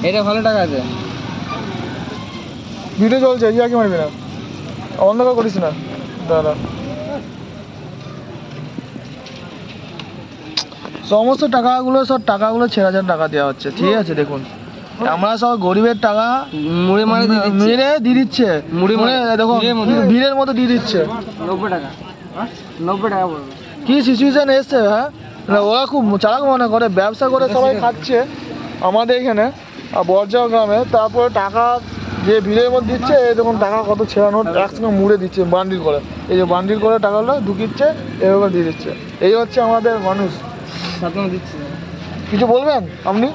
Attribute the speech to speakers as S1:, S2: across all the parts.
S1: এটা ভালো টাকা আছে।
S2: ভিডিও চলছে, ইয়াকে মারবি না, অন্ধকার করিস না দাদা। সমস্ত টাকাগুলো সব টাকাগুলো 6,000 টাকা দেওয়া হচ্ছে, ঠিক আছে? দেখুন আমরা সব গরিবের টাকা
S1: মুড়ে মারে
S2: মেরে দিয়ে দিচ্ছে,
S1: মুড়ে
S2: মুড়ে দেখুন ভিড়ের মতো দিয়ে দিচ্ছে।
S1: 90 টাকা, 90 টাকা পড়বে।
S2: কি সিচুয়েশন এসছে, হ্যাঁ? ওরা খুব চালাক মনে করে, ব্যবসা করে সবাই খাচ্ছে আমাদের এখানে আর বর্জা গ্রামে। তারপরে টাকা যে ভিড়ের মধ্যে দিচ্ছে, এই দেখুন টাকা কত ছেঁড়া নোট একসঙ্গে মুড়ে দিচ্ছে বান্ডিল করে, এই যে বান্ডিল করে টাকাগুলো ঢুকিচ্ছে, এভাবে দিয়ে দিচ্ছে। এই হচ্ছে আমাদের মানুষ। কিছু বলবেন আপনি?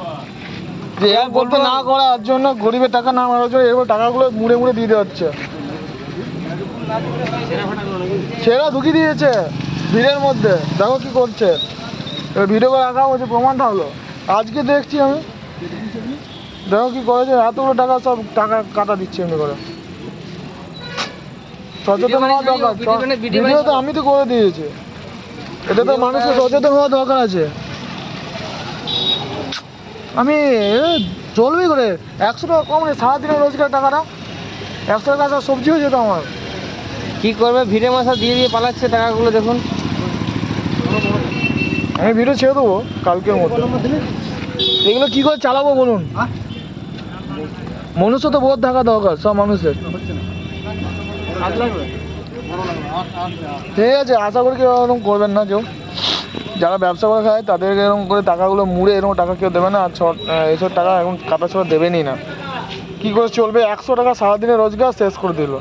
S2: যে এরকম করতে না করার জন্য, গরিবের টাকা না মারার জন্য এরকম টাকাগুলো মুড়ে মুড়ে দিয়ে দেওয়া হচ্ছে। ছেঁড়া ঢুকিয়ে দিয়েছে ভিড়ের মধ্যে, দেখো কি করছে। এবার ভিডিও করে রাখা হচ্ছে, প্রমাণটা হলো আজকে দেখছি আমি। দেখো কি করেছে, এতগুলো টাকা সব টাকা কাটা দিচ্ছে এমনি করে। সচেতন হওয়া দরকার, ভিডিও তো আমি তো করে দিয়েছি, এটা তো মানুষকে সচেতন হওয়া দরকার আছে। আমি চলবি করে 100 টাকা কম নেই, সারাদিনের রোজগার টাকাটা 100 টাকা সবজি হয়ে যেত আমার।
S1: কি করবে, ভিড়ে মশা দিয়ে দিয়ে পালাচ্ছে টাকাগুলো দেখুন।
S2: আমি ভিডিও ছেড়ে দেবো কালকের মধ্যে। এগুলো কি করে চালাবো বলুন? মনুষ্য তো বোধ থাকা দরকার সব মানুষের। ঠিক আছে, আশা করি কেউ এরকম করবেন না। কেউ যারা ব্যবসা করে খায় তাদেরকে এরকম করে টাকাগুলো মুড়ে এরকম টাকা কেউ দেবে না। আর এইসব টাকা এখন কাটা ছাড়া দেবেনই না। কী করে চলবে? 100 টাকা সারাদিনের রোজগার শেষ করে দিল।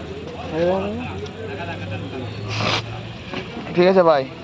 S2: ঠিক আছে ভাই।